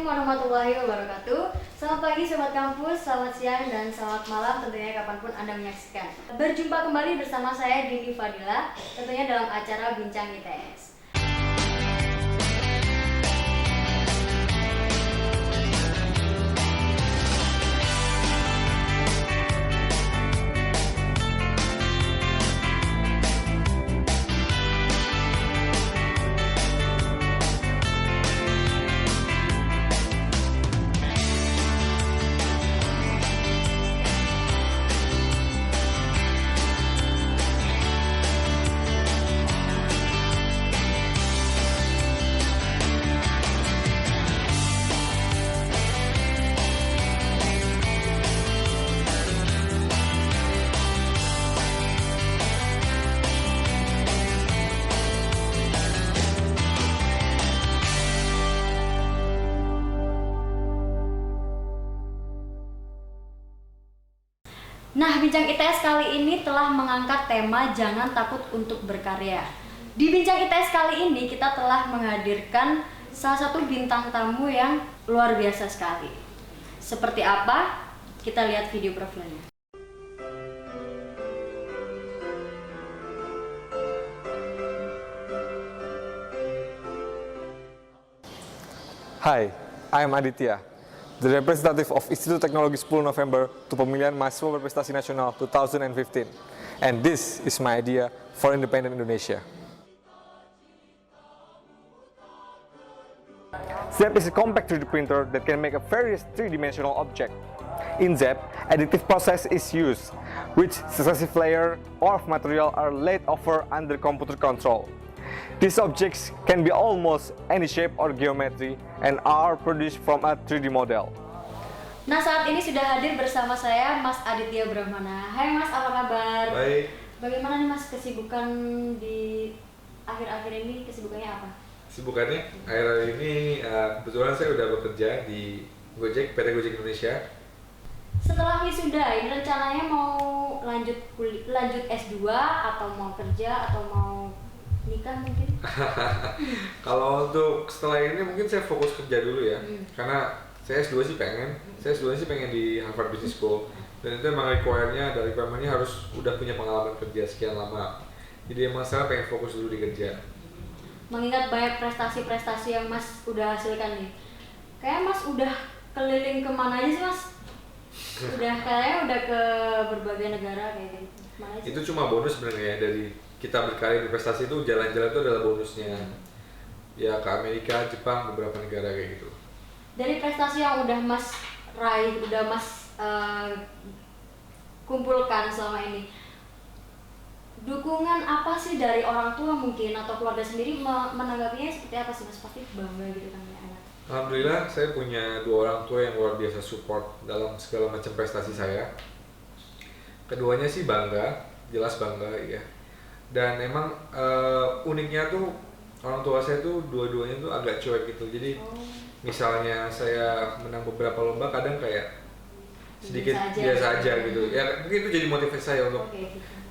warahmatullahi wabarakatuh. Selamat pagi Sobat Kampus, selamat siang, dan selamat malam tentunya kapanpun Anda menyaksikan. Berjumpa kembali bersama saya Dini Fadila, tentunya dalam acara Bincang ITS. Nah, Bincang ITS kali ini telah mengangkat tema Jangan Takut Untuk Berkarya. Di Bincang ITS kali ini kita telah menghadirkan salah satu bintang tamu yang luar biasa sekali. Seperti apa? Kita lihat video profilnya. Hi, I am Aditya, the representative of Institut Teknologi 10 November to Pemilihan Mahasiswa Berprestasi Nasional 2015. And this is my idea for independent Indonesia. ZEP is a compact 3D printer that can make a various three-dimensional object. In ZEP, additive process is used, which successive layer of material are laid over under computer control. These objects can be almost any shape or geometry and are produced from a 3D model. Nah, saat ini sudah hadir bersama saya Mas Aditya Brahmana. Hai Mas, apa kabar? Baik. Bagaimana nih Mas kesibukan di akhir-akhir ini? Kesibukannya apa? Kesibukannya akhir-akhir ini kebetulan saya udah bekerja di Gojek, PT Gojek Indonesia. Setelah wisuda, ini rencananya mau lanjut S2 atau mau kerja atau mau nikah mungkin? Kalau untuk setelah ini mungkin saya fokus kerja dulu ya, karena saya S2 sih pengen di Harvard Business School, dan itu emang requirement-nya harus udah punya pengalaman kerja sekian lama. Jadi emang saya pengen fokus dulu di kerja. Mengingat banyak prestasi-prestasi yang Mas udah hasilkan nih, kayak Mas udah keliling kemana aja sih Mas? Kayaknya udah ke berbagai negara kayak gitu. Mana aja? Itu cuma bonus sebenarnya ya, dari kita berkarya berprestasi itu jalan-jalan itu adalah bonusnya. Ya ke Amerika, Jepang, beberapa negara kayak gitu. Dari prestasi yang udah Mas raih, udah Mas kumpulkan selama ini, dukungan apa sih dari orang tua mungkin atau keluarga sendiri menanggapinya seperti apa sih Mas? Pasti bangga gitu kan ya anak. Alhamdulillah saya punya dua orang tua yang luar biasa support dalam segala macam prestasi saya. Keduanya sih bangga, jelas bangga ya. Dan emang uniknya tuh orang tua saya tuh dua-duanya tuh agak cuek gitu. Jadi misalnya saya menang beberapa lomba, kadang kayak sedikit biasa aja gitu. Ya mungkin itu jadi motivasi saya untuk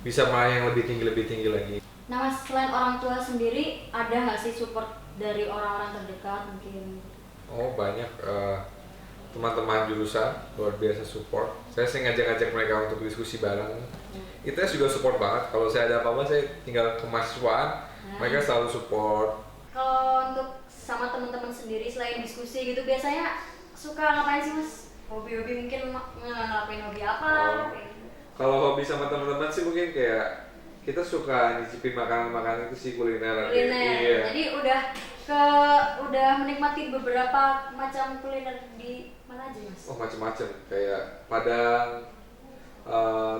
bisa meraih yang lebih tinggi lagi. Nah Mas, selain orang tua sendiri, ada nggak sih support dari orang-orang terdekat mungkin? Oh banyak, teman-teman jurusan luar biasa support. Saya sering ngajak-ngajak mereka untuk diskusi bareng. ITS juga support banget. Kalau saya ada apa-apa, saya tinggal ke mahasiswaan, mereka selalu support. Kalau untuk sama teman-teman sendiri selain diskusi gitu, biasanya suka ngapain sih Mas? Hobi-hobi mungkin ngelakuin hobi apa? Kalau hobi sama teman-teman sih mungkin kayak kita suka nyicipin makanan-makanan itu sih, kuliner. Iya. Jadi udah menikmati beberapa macam kuliner di mana aja Mas? Oh macam-macam, kayak Padang,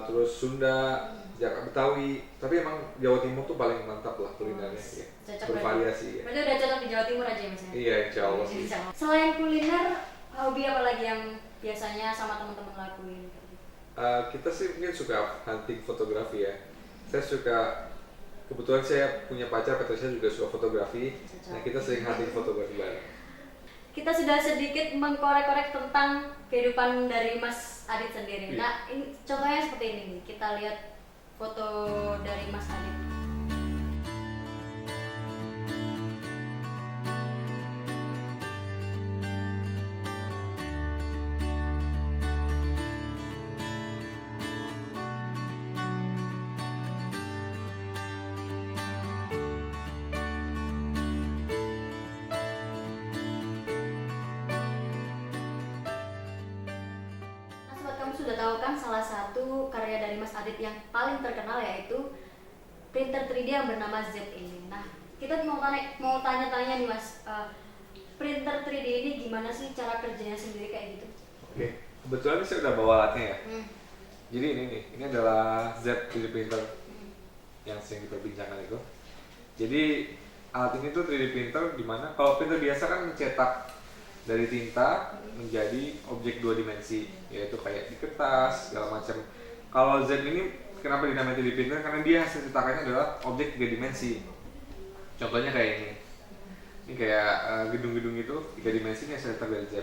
terus Sunda, Jakarta, Betawi. Tapi emang Jawa Timur tuh paling mantap lah kulinernya. Ya. Bervariasi ya. Berarti udah cocok di Jawa Timur aja ya Mas? Iya, insya Allah sih. Selain kuliner, hobi apa lagi yang biasanya sama teman-teman lakuin? Kita sih mungkin suka hunting fotografi ya. Saya suka, kebetulan saya punya pacar, Patricia juga suka fotografi. Nah kita sering hunting fotografi bareng. Kita sudah sedikit mengkorek-korek tentang kehidupan dari Mas Adit sendiri. Nah ini contohnya seperti ini nih. Kita lihat foto dari Mas Adit. tahu kan salah satu karya dari Mas Adit yang paling terkenal yaitu printer 3D yang bernama Z ini. Nah, kita mau tanya-tanya nih Mas, printer 3D ini gimana sih cara kerjanya sendiri kayak gitu? Oke, kebetulan saya udah bawa alatnya ya. Jadi ini adalah Z 3D printer yang sering diperbincangkan itu. Jadi alat ini tuh 3D printer dimana kalau printer biasa kan mencetak dari tinta menjadi objek 2 dimensi, yaitu kayak di kertas segala macam. Kalau Z ini kenapa dinamai 3D printer? Karena dia hasil cetakannya adalah objek 3 dimensi. Contohnya kayak ini. Ini kayak gedung-gedung itu 3 dimensi ini hasil cetak dari Z.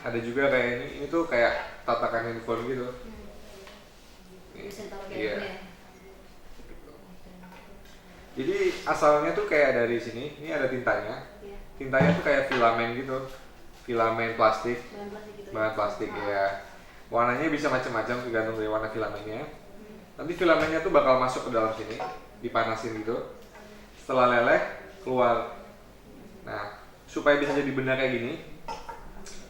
Ada juga kayak ini tuh kayak tatakan handphone gitu. Bisa tahu kayak Iya. gini ya. Jadi asalnya tuh kayak dari sini, ini ada tintanya. Iya. Tintanya tuh kayak filamen gitu, filamen plastik, Bahan plastik gitu. bahan plastik ya. Warnanya bisa macam-macam tergantung dari warna filamennya. Nanti filamennya tuh bakal masuk ke dalam sini, dipanasin gitu. Setelah leleh, keluar. Nah, supaya bisa jadi benda kayak gini,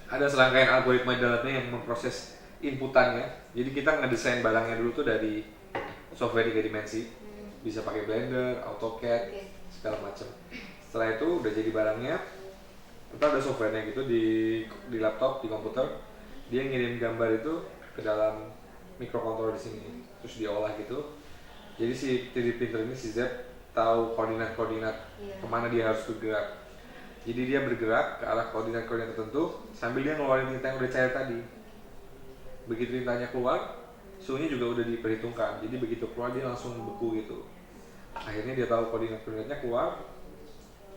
ada serangkaian algoritma di dalamnya yang memproses inputannya. Jadi kita ngedesain barangnya dulu tuh dari software 3 dimensi. Bisa pakai Blender, AutoCAD, segala macam. Setelah itu udah jadi barangnya, ntar ada softwarenya gitu di laptop, di komputer, dia ngirim gambar itu ke dalam microcontroller di sini, terus diolah gitu. Jadi si 3D printer ini, si Z, tahu koordinat-koordinat kemana dia harus bergerak. Jadi dia bergerak ke arah koordinat-koordinat tertentu sambil dia ngeluarin tinta yang udah cair tadi. Begitu tintanya keluar, suhunya juga udah diperhitungkan. Jadi begitu keluar dia langsung beku gitu. Akhirnya dia tahu koordinat-koordinatnya keluar,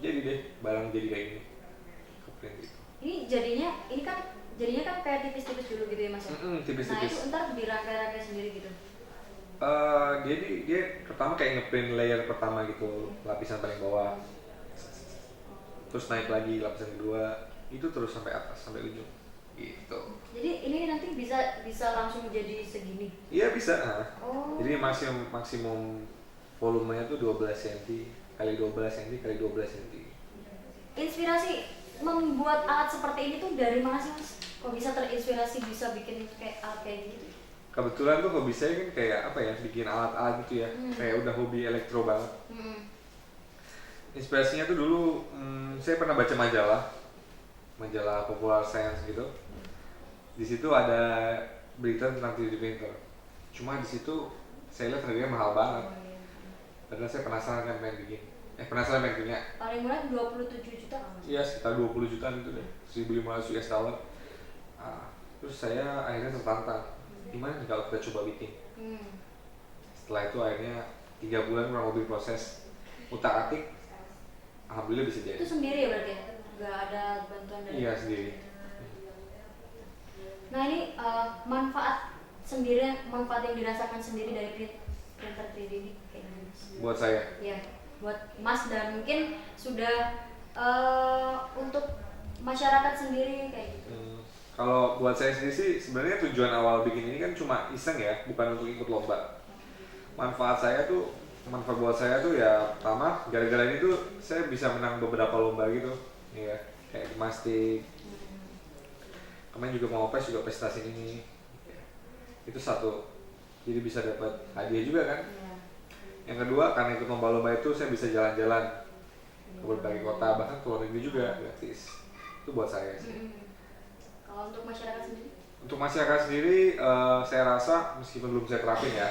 jadi deh barang jadi kayak gini. Keprint gitu. Ini jadinya kan kayak tipis-tipis dulu gitu ya Mas ya? Nah Tipis-tipis. itu ntar dirangkai-rangkai sendiri gitu? Jadi dia pertama kayak ngeprint layer pertama gitu, lapisan paling bawah. Terus naik lagi lapisan kedua, itu terus sampai atas, sampai ujung. Gitu. Jadi ini nanti bisa langsung jadi segini? Iya bisa. Oh. Jadi maksimum volumenya tuh 12 cm kali 12 cm kali 12 cm. Inspirasi membuat alat seperti ini tuh dari mana sih Mas? Kok bisa terinspirasi bisa bikin kayak alat kayak gitu? Kebetulan tuh hobi saya kan kayak apa ya, bikin alat-alat gitu ya. Kayak udah hobi elektro banget. Inspirasinya tuh dulu saya pernah baca majalah Popular Science gitu. Di situ ada berita tentang 3D printer. Cuma di situ saya lihat harganya mahal banget. Padahal saya penasaran kan penasaran punya. Paling murah 27 juta kan Mas? Iya, sekitar 20 jutaan itu deh, 1.500 US dollar. Terus saya akhirnya tertantang, gimana nih kalau kita coba bikin. Setelah itu akhirnya 3 bulan kurang lebih proses utak atik, alhamdulillah bisa jadi. Itu sendiri ya berarti ya? Gak ada bantuan dari? Iya, sendiri. Nah ini manfaat yang dirasakan sendiri dari printer 3D ini kayak gimana Mas? Buat saya. Ya, buat Mas dan mungkin sudah untuk masyarakat sendiri kayak gitu. Kalau buat saya sendiri sih sebenarnya tujuan awal bikin ini kan cuma iseng ya, bukan untuk ikut lomba. Manfaat buat saya tuh ya pertama gara-gara ini tuh saya bisa menang beberapa lomba gitu, ya kayak gimnastik. Kemarin juga mau juga prestasi ini, itu satu. Jadi bisa dapat hadiah juga kan. Yang kedua karena ikut lomba-lomba itu saya bisa jalan-jalan ke berbagai kota, bahkan ke luar negeri juga gratis. Itu buat saya sih. Kalau untuk masyarakat sendiri? Untuk masyarakat sendiri, saya rasa meskipun belum saya terapin ya,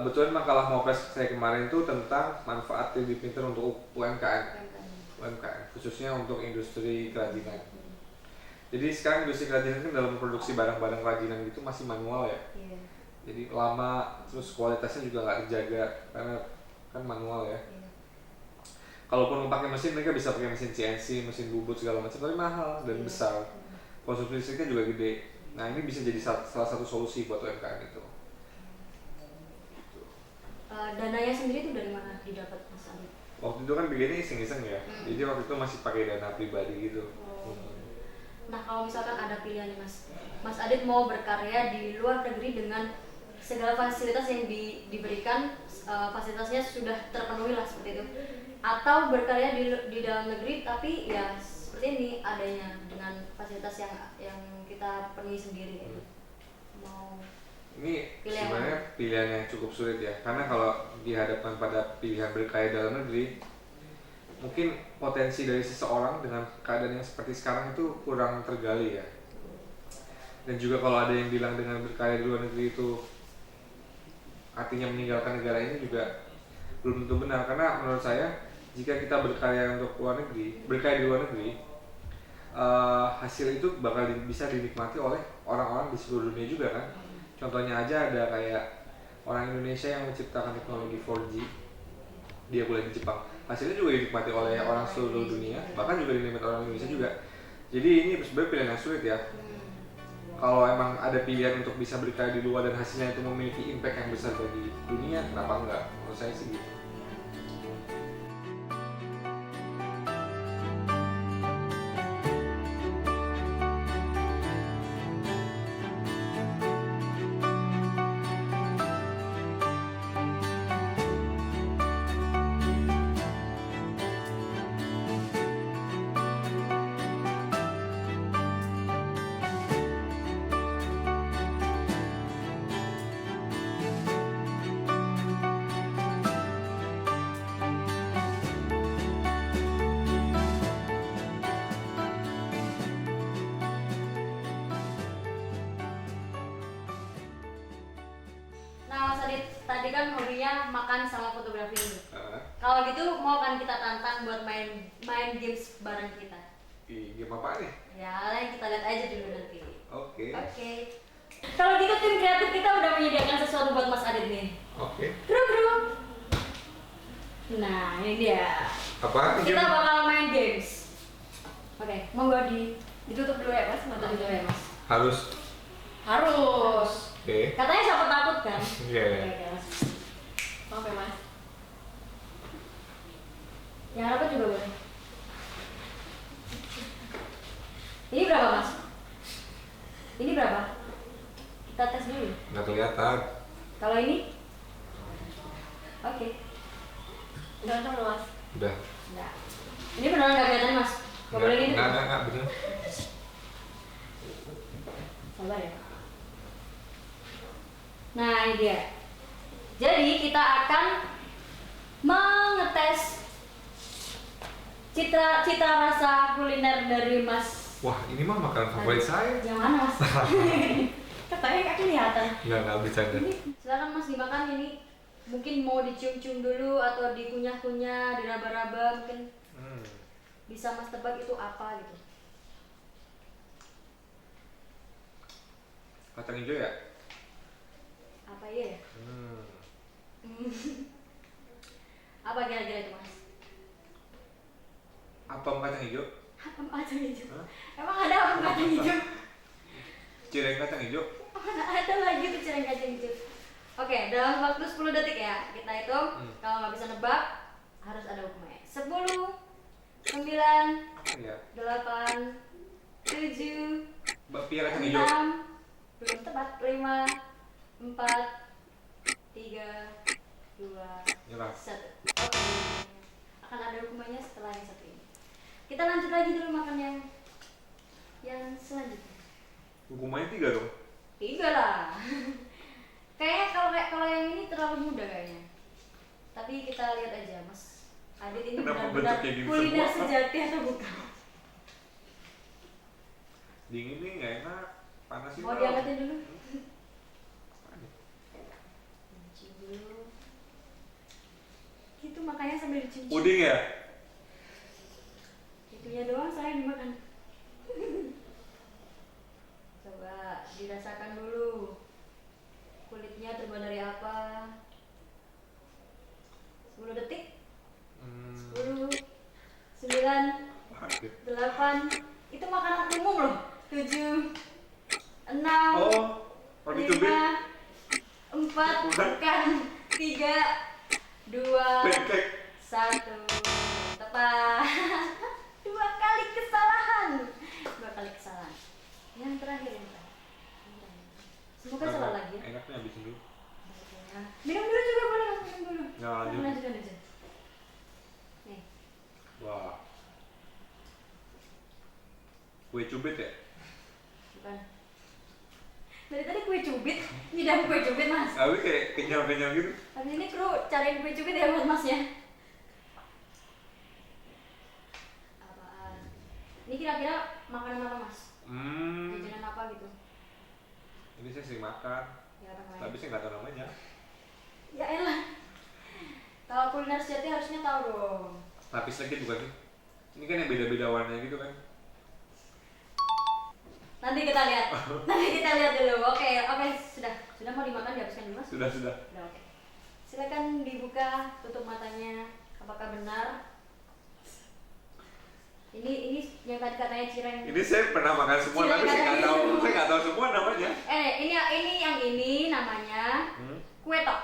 kebetulan makalah Mopes saya kemarin itu tentang manfaat 3D printer untuk UMKM, khususnya untuk industri kerajinan. Jadi sekarang industri kerajinan kan dalam produksi barang-barang kerajinan itu masih manual ya. Jadi lama, terus kualitasnya juga nggak terjaga karena kan manual ya. Kalaupun pakai mesin, mereka bisa pakai mesin CNC, mesin bubut segala macam, tapi mahal dan besar. Konsumsi listriknya juga gede. Nah ini bisa jadi salah satu solusi buat UMKM itu. Dananya sendiri itu dari mana didapat Mas Adit? Waktu itu kan bikinnya iseng-iseng ya, jadi waktu itu masih pakai dana pribadi gitu. Nah kalau misalkan ada pilihan nih Mas Adit mau berkarya di luar negeri dengan segala fasilitas yang diberikan, fasilitasnya sudah terpenuhi lah seperti itu, atau berkarya di dalam negeri tapi ya seperti ini adanya dengan fasilitas yang kita penuhi sendiri gitu. Mau Ini pilih sebenarnya pilihan yang cukup sulit ya, karena kalau dihadapkan pada pilihan berkaya dalam negeri, mungkin potensi dari seseorang dengan keadaan yang seperti sekarang itu kurang tergali ya. Dan juga kalau ada yang bilang dengan berkaya di luar negeri itu artinya meninggalkan negara ini juga belum tentu benar, karena menurut saya jika kita berkaya untuk luar negeri, berkaya di luar negeri, hasil itu bakal bisa dinikmati oleh orang-orang di seluruh dunia juga kan. Contohnya aja ada kayak orang Indonesia yang menciptakan teknologi 4G, dia kuliah di Jepang, hasilnya juga dinikmati oleh orang seluruh dunia, bahkan juga dinikmati orang Indonesia juga. Jadi ini sebenarnya pilihan yang sulit ya. Kalau emang ada pilihan untuk bisa berkaya di luar dan hasilnya itu memiliki impact yang besar bagi dunia, kenapa enggak? Menurut saya sih gitu. Nah, Mas Adit, tadi kan hobinya makan sama fotografi ini. Uh, Kalau gitu mau kan kita tantang buat main games bareng kita. Game apa nih? Ya, kita lihat aja dulu nanti. Oke. Oke. Kalau gitu tim kreatif kita udah menyediakan sesuatu buat Mas Adit nih. Oke. Bro. Nah, ini dia. Apa? Kita bakal main games. Oke, monggo ditutup dulu ya Mas, mata dulu ya Mas. Harus. Harus. Oke. Katanya siapa takut kan? Iya. Oke, Mas. Maaf ya Mas. Yang apa juga boleh. Ini berapa Mas? Ini berapa? Kita tes dulu. Nggak kelihatan. Kalau ini? Oke. Udah kan Mas? Udah. Enggak. Ini beneran nggak kelihatan Mas? Nggak boleh gitu? Nggak, bener. Sabar ya. Nah ini dia. Jadi kita akan mengetes cita rasa kuliner dari Mas. Wah, ini mah makanan favorit saya. Yang mana Mas? Katanya nggak kelihatan. Nggak bercanda. Ini silakan Mas dimakan ini. Mungkin mau dicium-cium dulu atau dikunyah-kunyah, diraba-raba mungkin. Bisa Mas tebak itu apa gitu. Kacang hijau ya? Apa ya? Apa kira-kira itu Mas? Apem kacang hijau? Apem kacang hijau? Hah? Emang ada apem kacang hijau? Cireng kacang hijau? Mana ada lagi tuh cireng kacang hijau. Oke, dalam waktu 10 detik ya. Kita hitung, kalau nggak bisa nebak harus ada hukumnya. 10, 9, Ya. 8, 7, Bakpia kacang 6, hijau. belum tepat, 5, 4, 3, 2, Nyerah. 1. Oke. Akan ada hukumannya setelah yang satu ini. Kita lanjut lagi dulu makan yang selanjutnya. Hukumannya 3 dong. 3 lah. Kayaknya kalau yang ini terlalu mudah kayaknya. Tapi kita lihat aja Mas Adit ini Kenapa benar-benar bentuknya gini kuliner semua? sejati atau bukan. Dingin nih nggak enak. Panas sih. Mau diangkatin dulu? Cium dulu. Gitu makanya sambil dicium. Puding ya? Itunya doang saya dimakan. Coba dirasakan dulu. Kulitnya terbuat dari apa? 10 detik. 10, 9, 8. Itu makanan umum loh. 7, 6, Oh, roti cubit. 5, 4, bukan 3, 2, Pancake. 1. Tepat. 2 kali kesalahan. 2 kali kesalahan. Yang terakhir. Semoga salah lagi ya. Enaknya habisin dulu. Minum dulu juga boleh Mas, minum dulu. Ya, lanjut. Lanjut. Nih. Wah. Kue cubit ya? Bukan. Dari tadi kue cubit, nyidam kue cubit mas. Tapi kayak kenyal-kenyal gitu. Habis ini kru cariin kue cubit ya buat masnya. Apaan? Ini kira-kira makanan apa mas? Jajanan apa gitu? Ini saya sering makan, Ya orang lain. tapi saya nggak tahu namanya. Ya elah. Kalau kuliner sejati harusnya tahu dong. Lapis lagi bukan sih? Ini kan yang beda-beda warnanya gitu kan? Nanti kita lihat. Nanti kita lihat dulu. Oke, sudah mau dimakan dihabiskan dulu mas? Sudah. Sudah oke. Silakan dibuka, tutup matanya. Apakah benar? Ini yang tadi katanya cireng. Ini saya pernah makan semua, tapi saya nggak tahu semua namanya. Ini yang ini namanya kue tok.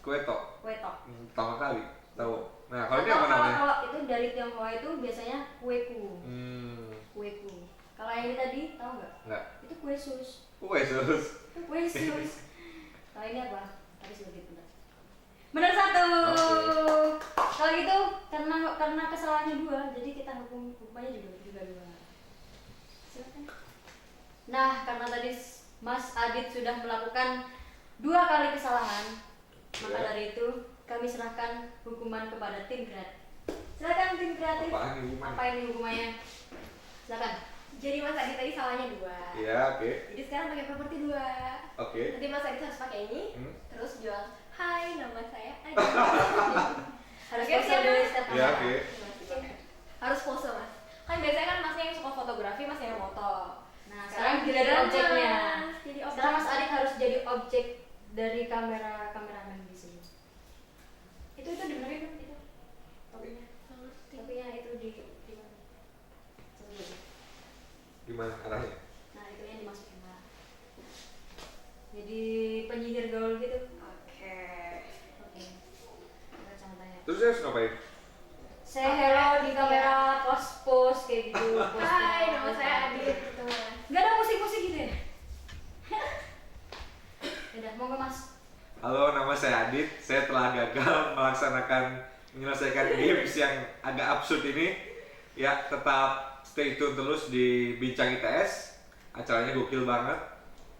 Kue tok. Pertama kali tahu. Nah kalau ini apa namanya? Kalau itu dari Tionghoa itu biasanya kueku. Kueku. Kalau yang ini tadi tahu nggak? Nggak. Itu kue sus. Kue sus. Kue sus. Kalau ini apa? Tadi sedikit benar. Benar satu. Kalau gitu karena kesalahannya 2, jadi kita hukumannya juga 2. Silakan. Nah, karena tadi Mas Adit sudah melakukan 2 kali kesalahan, maka dari itu kami serahkan hukuman kepada tim kreatif. Silakan tim kreatif. Apa ini hukumannya? Silakan. Jadi Mas Adit tadi salahnya 2. Iya, oke. Jadi sekarang pakai properti 2. Oke. Nanti Mas Adit harus pakai ini, terus jual. Hai, nama saya Adit. Harus Oke, pose siap, dulu Mas. step Iya, pertama. oke. Harus pose Mas. Kan biasanya kan Masnya yang suka fotografi, Masnya yang foto. Nah, sekarang jadi objeknya. Jadi Sekarang Mas Adit harus jadi objek dari kameramen di sini. Itu dibenerin kan itu. Topinya itu di mana? Coba dulu. Gimana arahnya? Nah, itu yang dimasukin lah. Jadi penyihir gaul gitu. Oke. Kita contohnya. Terus saya harus ngapain? Say hello di kamera, pose kayak gitu. Hai, nama saya Adit gitu Mas. Gak ada musik-musik gitu ya? Udah, monggo Mas. Halo, nama saya Adit. Saya telah gagal menyelesaikan games yang agak absurd ini. Ya, tetap stay tune terus di Bincang ITS. Acaranya gokil banget,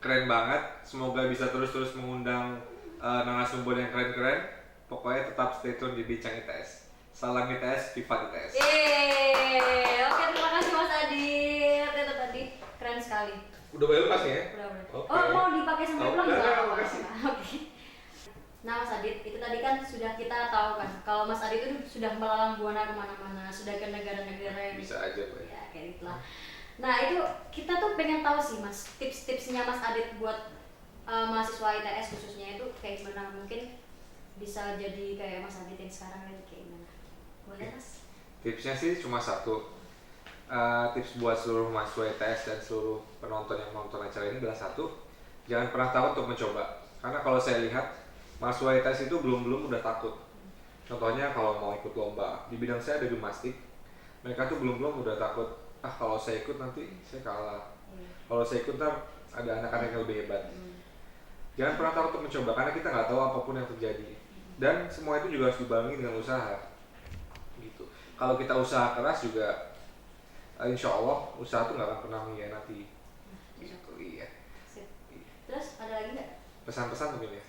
keren banget. Semoga bisa terus-terus mengundang narasumber yang keren-keren. Pokoknya tetap stay tune di Bincang ITS. Salam ITS, Viva ITS. Yeay, oke terima kasih Mas Adit. Itu tadi keren sekali. Udah bayar lepas ya? Udah. Oke. Oh, mau dipakai sampai pulang Enggak, nggak? makasih. Oke. Nah Mas Adit, itu tadi kan sudah kita tahu kan kalau Mas Adit itu sudah melalang buana kemana-mana, sudah ke negara-negara yang Bisa aja, Pak. ya kayak gitulah. Nah itu kita tuh pengen tahu sih Mas, tips-tipsnya Mas Adit buat mahasiswa ITS khususnya itu kayak gimana, mungkin bisa jadi kayak Mas Adit yang sekarang kan kayak gimana? Boleh Mas? Tipsnya sih cuma satu. Tips buat seluruh mahasiswa ITS dan seluruh penonton yang menonton acara ini adalah satu, jangan pernah takut untuk mencoba. Karena kalau saya lihat mahasiswa ITS itu belum udah takut. Contohnya kalau mau ikut lomba di bidang saya ada gimnastik, mereka tuh belum udah takut. Kalau saya ikut nanti saya kalah. Kalau saya ikut ntar ada anak-anak yang lebih hebat. Jangan pernah takut untuk mencoba karena kita nggak tahu apapun yang terjadi. Dan semua itu juga harus dibarengi dengan usaha. Gitu. Kalau kita usaha keras juga, insya Allah usaha itu nggak akan pernah mengkhianati. Gitu, iya. Sip. Terus ada lagi nggak? Pesan-pesan mungkin ya.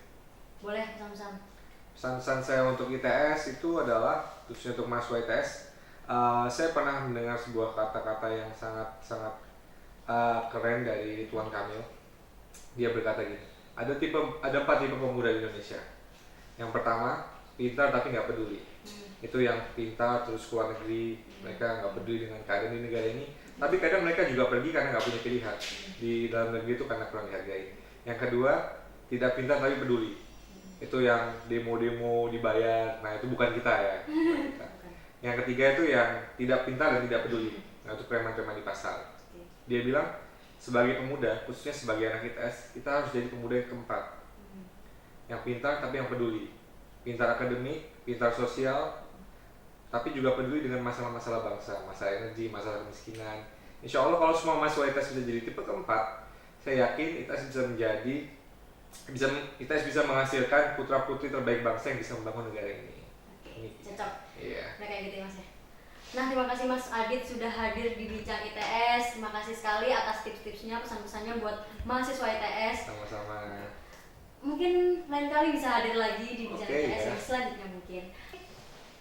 Boleh pesan-pesan. Pesan-pesan saya untuk ITS itu adalah, khususnya untuk mahasiswa ITS, saya pernah mendengar sebuah kata-kata yang sangat keren dari Ridwan Kamil. Dia berkata gini, ada 4 tipe pemuda di Indonesia. Yang pertama, pintar tapi nggak peduli. Itu yang pintar terus keluar negeri, mereka nggak peduli dengan keadaan di negara ini. Tapi kadang mereka juga pergi karena nggak punya pilihan. Di dalam negeri itu karena kurang dihargai. Yang kedua, tidak pintar tapi peduli. Itu yang demo-demo dibayar. Nah itu bukan kita ya. Bukan kita. Yang ketiga itu yang tidak pintar dan tidak peduli. Nah itu preman-preman di pasar. Dia bilang sebagai pemuda, khususnya sebagai anak ITS, kita harus jadi pemuda yang keempat. Yang pintar tapi yang peduli. Pintar akademik, pintar sosial, tapi juga peduli dengan masalah-masalah bangsa, masalah energi, masalah kemiskinan. Insya Allah kalau semua mahasiswa ITS bisa jadi tipe keempat, saya yakin ITS bisa menghasilkan putra-putri terbaik bangsa yang bisa membangun negara ini. Oke, cocok. Iya. Nah kayak gitu ya Mas ya. Nah, terima kasih Mas Adit sudah hadir di Bincang ITS. Terima kasih sekali atas tips-tipsnya, pesan-pesannya buat mahasiswa ITS. Sama-sama. Mungkin lain kali bisa hadir lagi di Bincang Oke, ITS ya. yang selanjutnya mungkin.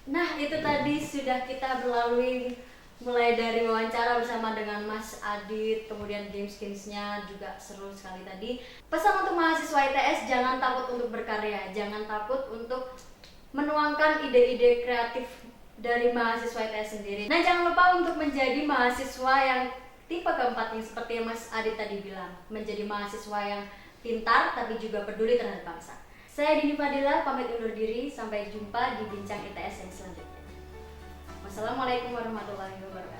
Nah, itu tadi sudah kita berlalui mulai dari wawancara bersama dengan Mas Adit, kemudian games-gamesnya juga seru sekali tadi. Pesan untuk mahasiswa ITS, jangan takut untuk berkarya, jangan takut untuk menuangkan ide-ide kreatif dari mahasiswa ITS sendiri. Nah, jangan lupa untuk menjadi mahasiswa yang tipe keempat yang seperti yang Mas Adit tadi bilang, menjadi mahasiswa yang pintar tapi juga peduli terhadap bangsa. Saya Dini Fadila pamit undur diri, sampai jumpa di Bincang ITS yang selanjutnya. Wassalamualaikum warahmatullahi wabarakatuh.